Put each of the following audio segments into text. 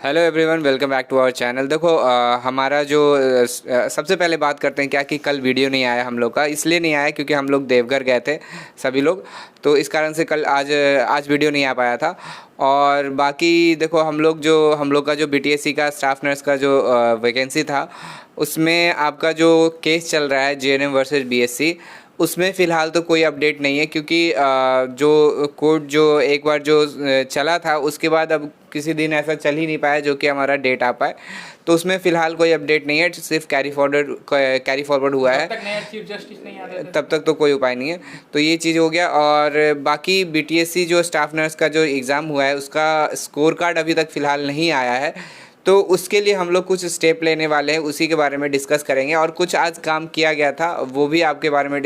Hello everyone, welcome back to our channel. देखो हमारा जो सबसे पहले बात करते हैं क्या कि कल वीडियो नहीं आया हम लोग का। इसलिए नहीं आया क्योंकि हम लोग देवघर गए थे सभी लोग, तो इस कारण से कल आज वीडियो नहीं आ पाया था। और बाकी देखो हम लोग का जो बीटीएससी का स्टाफ नर्स का जो वैकेंसी था, उसमें आपका जो केस चल रहा है जेएनएम वर्सेस बीएससी, उसमें फ़िलहाल तो कोई अपडेट नहीं है क्योंकि जो कोर्ट जो एक बार जो चला था उसके बाद अब किसी दिन ऐसा चल ही नहीं पाया जो कि हमारा डेट आ पाए, तो उसमें फ़िलहाल कोई अपडेट नहीं है। सिर्फ कैरी फॉरवर्ड हुआ है, तब तक नया चीफ जस्टिस नहीं आ रहे थे। तब तक तो कोई उपाय नहीं है। तो ये चीज़ हो गया। और बाकी बीटीएससी जो स्टाफ नर्स का जो एग्ज़ाम हुआ है उसका स्कोर कार्ड अभी तक फ़िलहाल नहीं आया है, तो उसके लिए हम लोग कुछ स्टेप लेने वाले हैं, उसी के बारे में डिस्कस करेंगे। और कुछ आज काम किया गया था वो भी आपके बारे में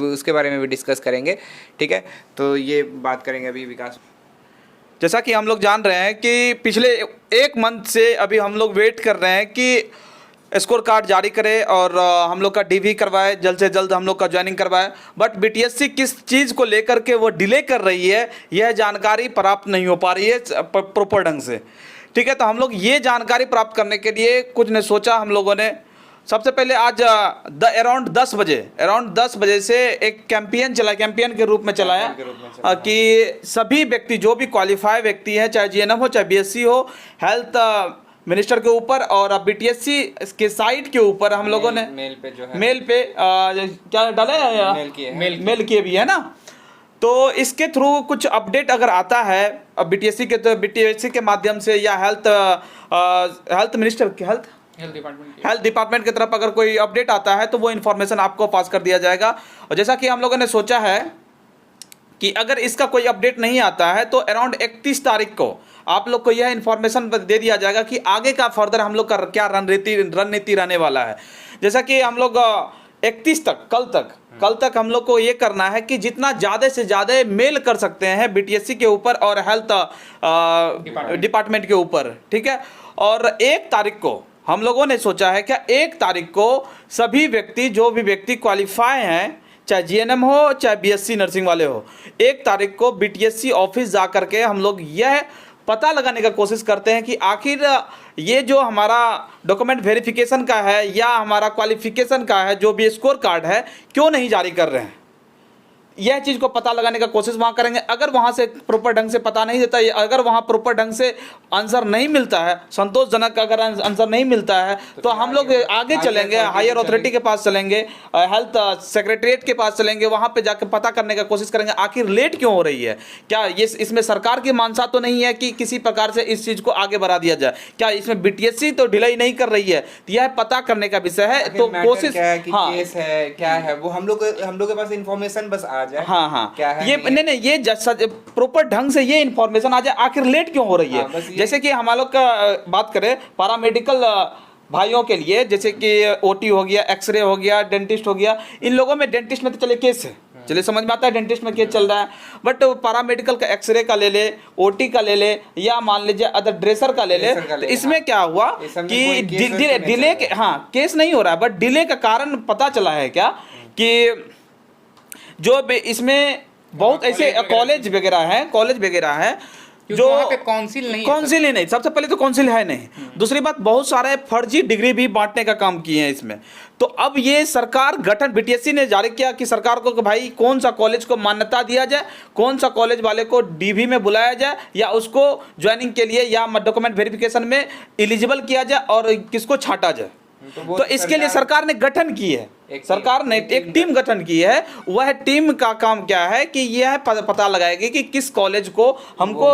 उसके बारे में भी डिस्कस करेंगे, ठीक है। तो ये बात करेंगे अभी विकास। जैसा कि हम लोग जान रहे हैं कि पिछले एक मंथ से अभी हम लोग वेट कर रहे हैं कि स्कोर कार्ड जारी करे और हम लोग का डीवी करवाए, जल्द से जल्द हम लोग का ज्वाइनिंग करवाए। बट बीटीएससी किस चीज़ को लेकर के वो डिले कर रही है, यह जानकारी प्राप्त नहीं हो पा रही है प्रॉपर ढंग से, ठीक है। तो हम लोग ये जानकारी प्राप्त करने के लिए कुछ ने सोचा, हम लोगों ने सबसे पहले आज अराउंड 10 बजे से एक कैंपेन के रूप में चलाया कि सभी व्यक्ति जो भी क्वालिफाई व्यक्ति है, चाहे जीएनएम हो चाहे बीएससी हो, हेल्थ मिनिस्टर के ऊपर और बीटीएससी के साइट के ऊपर हम लोगों ने मेल पे क्या डाला है, मेल किए भी है ना। तो इसके थ्रू कुछ अपडेट अगर आता है बीटीएससी के माध्यम से या हेल्थ मिनिस्टर हेल्थ डिपार्टमेंट की तरफ अगर कोई अपडेट आता है तो वो इन्फॉर्मेशन आपको पास कर दिया जाएगा। और जैसा कि हम लोगों ने सोचा है कि अगर इसका कोई अपडेट नहीं आता है तो अराउंड 31 तारीख को आप लोग को यह इन्फॉर्मेशन दे दिया जाएगा कि आगे का फर्दर हम लोग का क्या रणनीति रहने वाला है। जैसा कि हम लोग 31 तक कल तक हम लोग को ये करना है कि जितना ज़्यादा से ज़्यादा मेल कर सकते हैं बीटीएससी के ऊपर और हेल्थ डिपार्टमेंट के ऊपर, ठीक है। और 1 तारीख को हम लोगों ने सोचा है क्या 1 तारीख को सभी व्यक्ति जो भी व्यक्ति क्वालिफाई हैं, चाहे जीएनएम हो चाहे बीएससी नर्सिंग वाले हो, 1 तारीख को बीटीएससी ऑफिस जा करके हम लोग यह पता लगाने का कोशिश करते हैं कि आखिर ये जो हमारा डॉक्यूमेंट वेरिफिकेशन का है या हमारा क्वालिफिकेशन का है जो भी स्कोर कार्ड है, क्यों नहीं जारी कर रहे हैं। यह चीज़ को पता लगाने का कोशिश वहाँ करेंगे। अगर वहाँ से प्रॉपर ढंग से पता नहीं देता, अगर वहाँ प्रॉपर ढंग से आंसर नहीं मिलता है, संतोषजनक अगर आंसर नहीं मिलता है, तो हम लोग आगे चलेंगे, हायर अथॉरिटी के पास चलेंगे, हेल्थ सेक्रेटरीट के पास चलेंगे, वहाँ पे जाकर पता करने का कोशिश करेंगे आखिर लेट क्यों हो रही है। क्या ये इसमें सरकार की मानसा तो नहीं है कि किसी प्रकार से इस चीज़ को आगे बढ़ा दिया जाए, क्या इसमें बीटीएससी तो ढिलाई नहीं कर रही है, यह पता करने का विषय है। तो कोशिश केस है क्या है वो हम लोग के पास इंफॉर्मेशन बस हाँ क्या है, ये नहीं ये प्रॉपर ढंग से ये इन्फॉर्मेशन आ जाए आखिर लेट क्यों हो रही है। जैसे कि हम लोग का बात करें पैरामेडिकल भाइयों के लिए, जैसे कि ओटी हो गया, एक्सरे हो गया, डेंटिस्ट हो गया, इन लोगों में डेंटिस्ट में तो चले केस है, चलिए समझ में आता है डेंटिस्ट में केस चल रहा है, बट पैरामेडिकल का एक्सरे का ले ले, ओटी का ले ले, या मान लीजिए अदर ड्रेसर का ले ले, तो इसमें क्या हुआ कि डिले केस नहीं हो रहा है, बट डिले का कारण पता चला है क्या कि जो इसमें बहुत ऐसे कॉलेज वगैरह हैं जो काउंसिल ही नहीं, सबसे पहले तो काउंसिल है नहीं, दूसरी बात बहुत सारे फर्जी डिग्री भी बांटने का काम किए हैं इसमें। तो अब ये सरकार गठन बीटीएससी ने जारी किया कि सरकार को कि भाई कौन सा कॉलेज को मान्यता दिया जाए, कौन सा कॉलेज वाले को डीवी में बुलाया जाए या उसको ज्वाइनिंग के लिए या डॉक्यूमेंट वेरिफिकेशन में एलिजिबल किया जाए और किसको छांटा जाए। तो इसके लिए सरकार ने गठन की है, सरकार ने एक टीम गठन की है। वह टीम का काम क्या है कि यह पता लगाएगी कि किस कॉलेज को हमको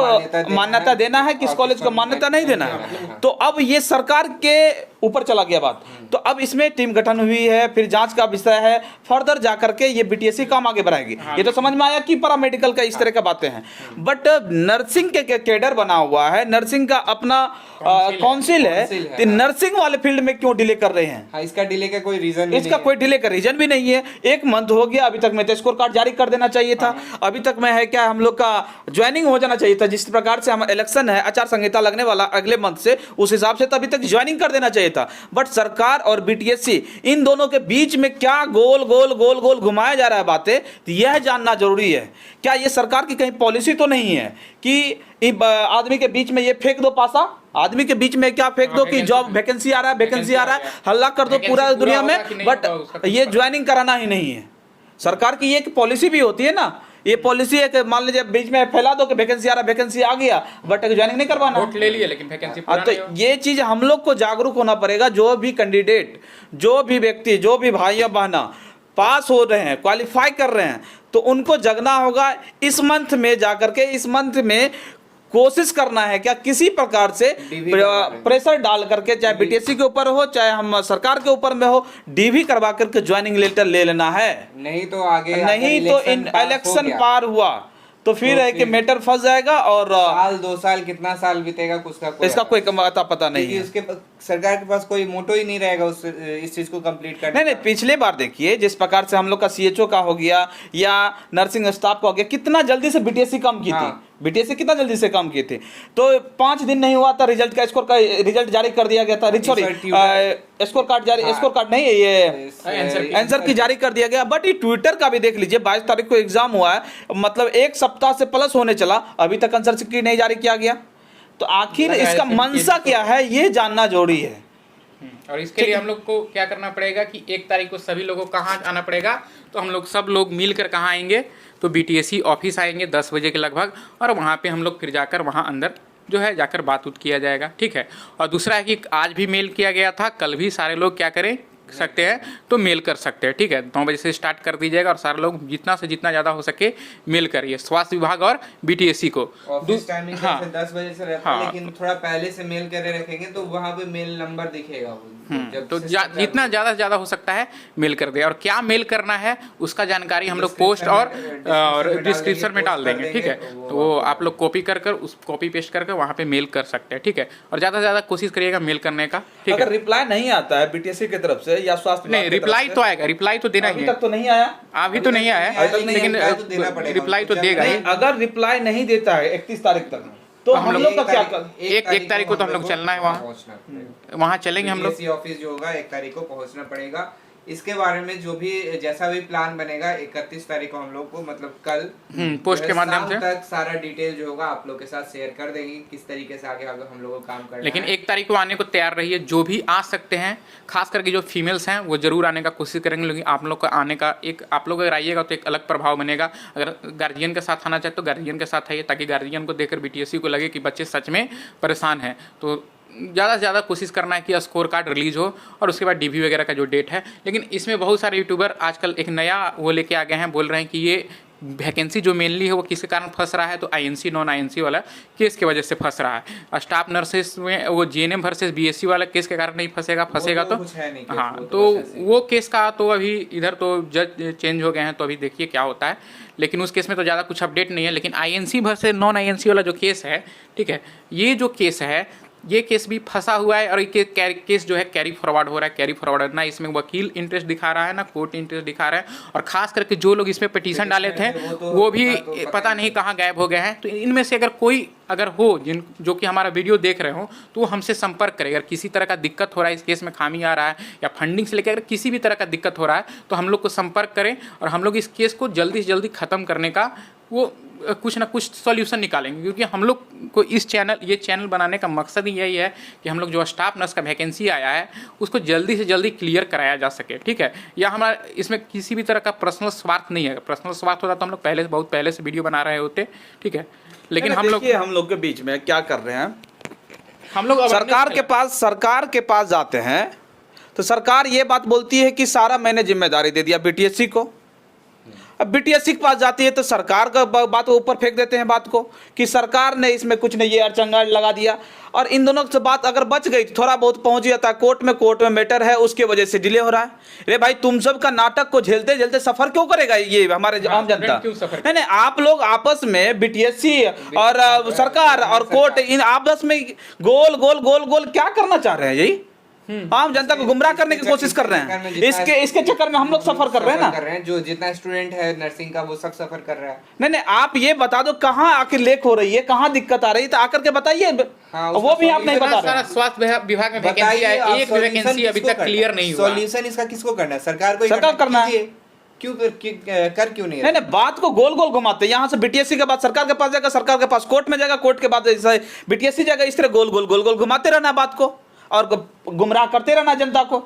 मान्यता देना है, किस कॉलेज को मान्यता नहीं देना है। तो अब ये सरकार के ऊपर चला गया बात। तो अब इसमें टीम गठन हुई है, फिर जांच का विषय है, फर्दर जाकर के ये बीटीएससी काम आगे बढ़ाएगी। ये तो समझ में आया कि पैरामेडिकल का इस तरह का बातें हैं, बट नर्सिंग के कैडर बना हुआ है, नर्सिंग का अपना काउंसिल है, तो नर्सिंग वाले फील्ड में क्यों डिले कर रहे हैं। इसका डिले का कोई रीजन इसका कोई डिले का रीजन भी नहीं है। 1 मंथ हो गया, अभी तक में तो स्कोर कार्ड जारी कर देना चाहिए था, अभी तक में है क्या हम लोग का ज्वाइनिंग हो जाना चाहिए था। जिस प्रकार से हम इलेक्शन है, आचार संहिता लगने वाला अगले मंथ से, उस हिसाब से तो अभी तक ज्वाइनिंग कर देना चाहिए चाहिए था। बट सरकार और बीटीएससी इन दोनों के बीच में क्या गोल गोल गोल गोल घुमाया जा रहा है बातें, तो यह जानना जरूरी है। क्या ये सरकार की कहीं पॉलिसी तो नहीं है कि आदमी के बीच में ये फेंक दो पासा, आदमी के बीच में क्या फेंक दो कि जॉब वैकेंसी आ रहा है, वैकेंसी आ रहा है, हल्ला कर दो पूरा दुनिया में, बट ये ज्वाइनिंग कराना ही नहीं है। सरकार की एक पॉलिसी भी होती है ना, ये पॉलिसी है कि मान लीजिए बीच में फैला दो कि वैकेंसी आ रहा, वैकेंसी आ गया, बट ज्वाइनिंग नहीं करवाना, वोट ले लिए लेकिन वैकेंसी पूरा तो नहीं हो। ये चीज हम लोग को जागरूक होना पड़ेगा। जो भी कैंडिडेट, जो भी व्यक्ति, जो भी भाइयों बहना पास हो रहे हैं, क्वालिफाई कर रहे हैं, तो उनको जगना होगा। इस मंथ में जाकर के, इस मंथ में कोशिश करना है क्या किसी प्रकार से प्रेशर डाल करके, चाहे बीटीएससी के ऊपर हो चाहे हम सरकार के ऊपर में हो, डीवी करवा करके ज्वाइनिंग लेटर ले लेना है। नहीं तो आगे नहीं तो इन इलेक्शन पार हुआ तो फिर है कि मैटर फंस जाएगा और साल 2 साल कितना साल बीतेगा उसका इसका कोई पता नहीं है। उसके सरकार के पास कोई मोटो ही नहीं रहेगा इस चीज को कंप्लीट करने नहीं, पिछले बार देखिए जिस प्रकार से हम लोग का सीएचओ का हो गया या नर्सिंग स्टाफ का हो गया, कितना जल्दी से बीटीएससी कम की थी, बीटीएससी कितना जल्दी से कम किए थे। तो 5 दिन नहीं हुआ था रिजल्ट का, स्कोर का रिजल्ट जारी कर दिया गया था, सॉरी स्कोर कार्ड जारी, स्कोर कार्ड नहीं, ये आंसर की जारी कर दिया गया। बट ये ट्विटर का भी देख लीजिए, 22 तारीख को एग्जाम हुआ है, मतलब 1 सप्ताह से प्लस होने चला, अभी तक आंसर की नहीं जारी किया गया। तो आखिर इसका मंशा क्या है ये जानना जरूरी है। और इसके लिए हम लोग को क्या करना पड़ेगा कि 1 तारीख को सभी लोगों को कहाँ आना पड़ेगा, तो हम लोग सब लोग मिलकर कहाँ आएंगे, तो बीटीएससी ऑफिस आएंगे 10 बजे के लगभग, और वहाँ पे हम लोग फिर जाकर वहाँ अंदर जो है जाकर बात उत किया जाएगा, ठीक है। और दूसरा है कि आज भी मेल किया गया था, कल भी सारे लोग क्या करें सकते हैं तो मेल कर सकते हैं, ठीक है। 9 बजे से स्टार्ट कर दीजिएगा और सारे लोग जितना से जितना ज़्यादा हो सके मेल करिए स्वास्थ्य विभाग और बीटीएससी को। ऑफिस टाइमिंग 10 बजे से रहता है, लेकिन थोड़ा पहले से मेल करे रखेंगे तो वहाँ पे मेल नंबर दिखेगा तो जितना ज़्यादा से ज़्यादा हो सकता है मेल कर दे। और क्या मेल करना है उसका जानकारी हम लोग पोस्ट और डिस्क्रिप्शन में डाल देंगे, ठीक है। तो आप लोग कॉपी कर उस कॉपी पेस्ट करके वहाँ पे मेल कर सकते हैं, ठीक है। और ज़्यादा से ज़्यादा कोशिश करिएगा मेल करने का, ठीक है। अगर रिप्लाई नहीं आता है बीटीएससी की तरफ से या स्वास्थ्य नहीं, रिप्लाई तो आएगा, रिप्लाई तो देना ही है। अभी तक तो नहीं आया, अभी तो नहीं आया है, लेकिन रिप्लाई तो देगा ही। अगर रिप्लाई नहीं देता है 31 तारीख तक तो हम लोग का क्या कर, 1 तारीख को तो हम लोग चलना है वहाँ चलेंगे हम लोग। ऑफिस जो होगा 1 तारीख को पहुंचना पड़ेगा। इसके बारे में जो भी जैसा भी प्लान बनेगा 31 तारीख को हम लोग को मतलब कल पोस्ट के माध्यम से तक सारा डिटेल जो होगा आप लोग के साथ शेयर कर देंगे किस तरीके से आगे हम लोगों को काम करना है। लेकिन 1 तारीख को आने को तैयार रहिए, जो भी आ सकते हैं, खास करके जो फीमेल्स हैं वो जरूर आने का कोशिश करेंगे। लेकिन आप लोग का आने का एक, आप लोग अगर आइएगा तो एक अलग प्रभाव बनेगा। अगर गार्जियन के साथ आना चाहे तो गार्जियन के साथ आइए, ताकि गार्जियन को देखकर बीटीएससी को लगे कि बच्चे सच में परेशान हैं। तो ज़्यादा से ज़्यादा कोशिश करना है कि स्कोर कार्ड रिलीज हो और उसके बाद डीवी वगैरह का जो डेट है। लेकिन इसमें बहुत सारे यूट्यूबर आजकल एक नया वो लेके आ गए हैं, बोल रहे हैं कि ये वैकेंसी जो मेनली है वो किसी कारण फंस रहा है, तो आईएनसी नॉन आईएनसी वाला केस की वजह से फंस रहा है। स्टाफ नर्सेस में वो जीएनएम वर्सेस बीएससी वाला केस के कारण नहीं फंसेगा तो हाँ, तो वो केस का तो अभी इधर तो जज चेंज हो गए हैं, तो अभी देखिए क्या होता है। लेकिन उस केस में तो ज़्यादा कुछ अपडेट नहीं है। लेकिन आईएनसी वर्सेस नॉन आईएनसी वाला जो केस है, ठीक है, ये जो केस है ये केस भी फंसा हुआ है और ये केस जो है कैरी फॉरवर्ड हो रहा है। कैरी फॉरवर्ड ना इसमें वकील इंटरेस्ट दिखा रहा है ना कोर्ट इंटरेस्ट दिखा रहा है। और खास करके जो लोग इसमें पिटीशन डाले थे वो भी पता नहीं कहाँ गायब हो गए हैं। तो इनमें से अगर कोई हो जो कि हमारा वीडियो देख रहे हो तो वो हमसे संपर्क करें। अगर किसी तरह का दिक्कत हो रहा है, इस केस में खामी आ रहा है या फंडिंग से लेकर अगर किसी भी तरह का दिक्कत हो रहा है तो हम लोग को संपर्क करें और हम लोग इस केस को जल्दी से जल्दी ख़त्म करने का वो कुछ ना कुछ सॉल्यूशन निकालेंगे। क्योंकि हम लोग को ये चैनल बनाने का मकसद ही यही है कि हम लोग जो स्टाफ नर्स का वैकेंसी आया है उसको जल्दी से जल्दी क्लियर कराया जा सके, ठीक है। या हमारा इसमें किसी भी तरह का पर्सनल स्वार्थ नहीं है। पर्सनल स्वार्थ होता तो हम लोग बहुत पहले से वीडियो बना रहे होते, ठीक है। लेकिन हम लोग के बीच में क्या कर रहे हैं, हम लोग सरकार के पास जाते हैं तो सरकार ये बात बोलती है कि सारा मैंने जिम्मेदारी दे दिया बीटीएससी को। अब बीटीएससी के पास जाती है तो सरकार का बात को ऊपर फेंक देते हैं, बात को कि सरकार ने इसमें कुछ नहीं, ये अड़चंगा लगा दिया। और इन दोनों से बात अगर बच गई तो थोड़ा बहुत पहुंच जाता है कोर्ट में मैटर है, उसके वजह से डिले हो रहा है। अरे भाई, तुम सब का नाटक को झेलते झेलते सफर क्यों करेगा ये हमारे आम जनता? नहीं, आप लोग आपस में बीटीएससी और सरकार और कोर्ट इन आपस में गोल गोल गोल गोल क्या करना चाह रहे हैं? यही आम जनता को गुमराह करने की कोशिश कर रहे हैं। इसके चक्कर में हम लोग सफर कर रहे हैं ना। जो जितना स्टूडेंट है नर्सिंग का वो सब सफर कर रहा है। नहीं, आप ये बता दो कहाँ आके लेक हो रही है, कहाँ दिक्कत आ रही है, तो आकर के बताइए। हाँ, और वो भी आप नहीं इतना बता रहे सारा हैं। स्वास्थ्य विभाग में वैकेंसी बताइए है, आप एक भी वैकेंसी अभी तक क्लियर नहीं हुआ। सॉल्यूशन इसका किसको करना है? सरकार को ही सरकार करना है। कीजिए। क्यों कर क्यों नहीं नहीं रहे? नहीं, बात को गोल गोल घुमाते हैं। यहाँ से बीटीएससी के बाद सरकार के पास जाएगा, सरकार के पास कोर्ट में जाएगा, कोर्ट के बाद बीटीएससी जाएगा। इस तरह गोल गोल घुमाते रहना बात को और गुमराह करते रहना जनता को।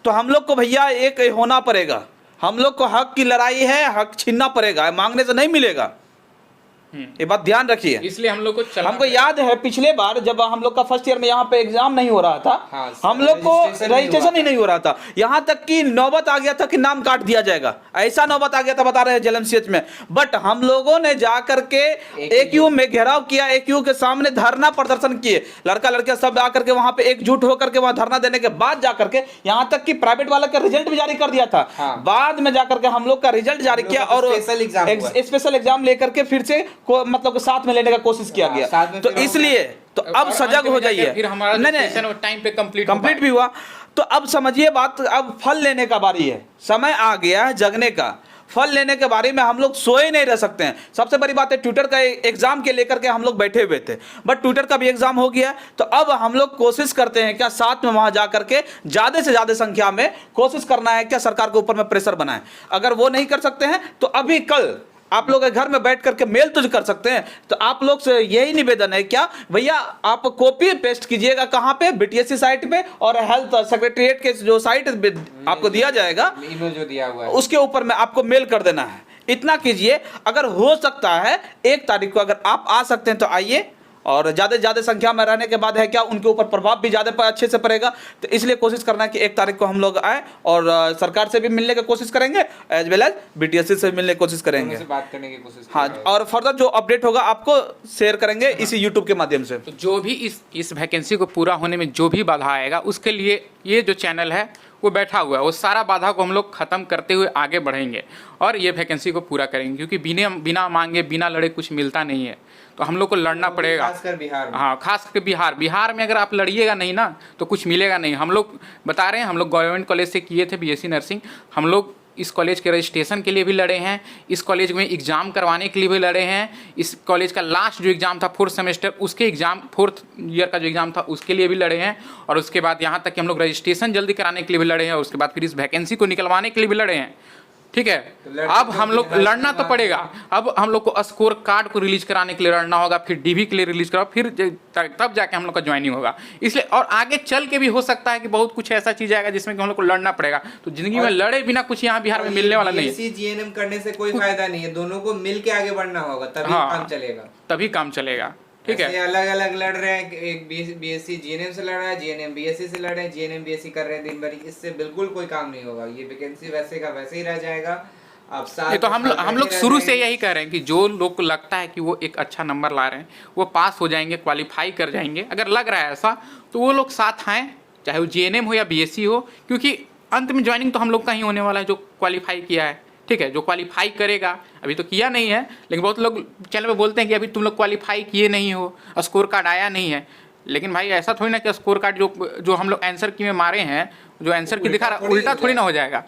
तो हम लोग को भैया एक होना पड़ेगा, हम लोग को हक की लड़ाई है, हक छीनना पड़ेगा, मांगने से नहीं मिलेगा। ये बात ध्यान रखिए। इसलिए हम लोग को चलना हमको याद है पिछले बार जब हम लोग का फर्स्ट ईयर में यहाँ पे एग्जाम नहीं हो रहा था, हाँ, हम लोग को रजिस्ट्रेशन रजिस्ट्रेशन ही नहीं हो रहा था। यहाँ तक कि नौबत आ गया था कि नाम काट दिया जाएगा, ऐसा नौबत आ गया था, बता रहे हैं जेएमसीएच में। बट हम लोगों ने जा करके AQU में घेराव किया, AQU के सामने धरना प्रदर्शन किए, लड़का लड़कियां सब आकर के वहां पे एकजुट होकर के वहां धरना देने के बाद जाकर के यहाँ तक कि प्राइवेट वाला का रिजल्ट भी जारी कर दिया था। हाँ। बाद में जाकर के हम लोग का रिजल्ट जारी किया और स्पेशल एग्जाम लेकर के फिर से मतलब साथ में लेने का कोशिश किया हाँ, गया। साथ में तो फिर इसलिए तो अब सजग हो जाइए। फिर हमारा नहीं सेशन टाइम पे कंप्लीट भी हुआ। तो अब समझिए बात, अब फल लेने का बारी है, समय आ गया है जगने का। फल लेने के बारे में हम लोग सोए नहीं रह सकते हैं। सबसे बड़ी बात है ट्विटर का एग्जाम के लेकर के हम लोग बैठे हुए थे, बट ट्विटर का भी एग्जाम हो गया। तो अब हम लोग कोशिश करते हैं क्या साथ में वहां जा करके ज्यादा से ज्यादा संख्या में कोशिश करना है क्या सरकार के ऊपर में प्रेशर बनाए। अगर वो नहीं कर सकते हैं तो अभी कल आप लोग घर में बैठ करके मेल तो कर सकते हैं। तो आप लोग से यही निवेदन है क्या भैया, आप कॉपी पेस्ट कीजिएगा कहाँ पे, बीटीएससी साइट पे और हेल्थ सेक्रेटरीट के जो साइट आपको दिया जाएगा, ईमेल जो दिया हुआ है उसके ऊपर में आपको मेल कर देना है। इतना कीजिए। अगर हो सकता है 1 तारीख को अगर आप आ सकते हैं तो आइए, और ज़्यादा संख्या में रहने के बाद है क्या उनके ऊपर प्रभाव भी ज़्यादा अच्छे से पड़ेगा। तो इसलिए कोशिश करना है कि 1 तारीख को हम लोग आए और सरकार से भी मिलने की कोशिश करेंगे, एज वेल एज बीटीएससी से मिलने की कोशिश करेंगे, से बात करने की कोशिश हाँ। करेंगे। और फर्दर जो अपडेट होगा आपको शेयर करेंगे इसी यूट्यूब के माध्यम से। तो जो भी इस वैकेंसी को पूरा होने में जो भी बाधा आएगा, उसके लिए ये जो चैनल है वो बैठा हुआ है, वो सारा बाधा को हम लोग खत्म करते हुए आगे बढ़ेंगे और ये वैकेंसी को पूरा करेंगे। क्योंकि बिना मांगे बिना लड़े कुछ मिलता नहीं है, तो हम लोग को लड़ना पड़ेगा। खासकर बिहार में। हाँ, खास कर बिहार में अगर आप लड़िएगा नहीं ना तो कुछ मिलेगा नहीं। हम लोग बता रहे हैं, हम लोग गवर्नमेंट कॉलेज से किए थे बीएससी नर्सिंग। हम लोग इस कॉलेज के रजिस्ट्रेशन के लिए भी लड़े हैं, इस कॉलेज में एग्ज़ाम करवाने के लिए भी लड़े हैं, इस कॉलेज का लास्ट जो एग्ज़ाम था 4th सेमेस्टर उसके एग्ज़ाम 4th ईयर का जो एग्ज़ाम था उसके लिए भी लड़े हैं। और उसके बाद यहाँ तक कि हम लोग रजिस्ट्रेशन जल्दी कराने के लिए भी लड़े हैं और उसके बाद फिर इस वैकेंसी को निकलवाने के लिए भी लड़े हैं। ठीक है, अब हम लोग लड़ना तो पड़ेगा। अब हम लोग को स्कोर कार्ड को रिलीज कराने के लिए लड़ना होगा, फिर डीवी के लिए रिलीज कराओ, फिर तब जाके हम लोग का ज्वाइनिंग होगा। इसलिए और आगे चल के भी हो सकता है कि बहुत कुछ ऐसा चीज आएगा जिसमें कि हम लोग को लड़ना पड़ेगा। तो जिंदगी में लड़े बिना कुछ यहाँ बिहार में मिलने वाला नहीं है। BSc GNM करने से कोई फायदा नहीं है, दोनों को मिल के आगे बढ़ना होगा, तभी काम चलेगा। तभी काम चलेगा। ठीक है, अलग अलग लड़ रहे हैं, एक BSc GNM से लड़ रहा है, GNM BSc से लड़ रहे हैं, GNM BSc कर रहे हैं दिन भर, इससे बिल्कुल कोई काम नहीं होगा। ये वैकेंसी वैसे का वैसे ही रह जाएगा। अब ये तो हम लोग शुरू से यही कह रहे हैं कि जो लोग को लगता है कि वो एक अच्छा नंबर ला रहे हैं, वो पास हो जाएंगे, क्वालिफाई कर जाएंगे, अगर लग रहा है ऐसा तो वो लोग साथ आएँ, चाहे वो GNM हो या BSc हो, क्योंकि अंत में ज्वाइनिंग तो हम लोग का ही होने वाला है जो क्वालिफाई किया है। ठीक है, जो क्वालिफाई करेगा, अभी तो किया नहीं है, लेकिन बहुत लोग चैनल पे बोलते हैं कि अभी तुम लोग क्वालिफाई किए नहीं हो, स्कोर कार्ड आया नहीं है। लेकिन भाई ऐसा थोड़ी ना कि स्कोर कार्ड जो हम लोग आंसर की में मारे हैं, जो आंसर की दिखा रहा, उल्टा थोड़ी ना हो जाएगा।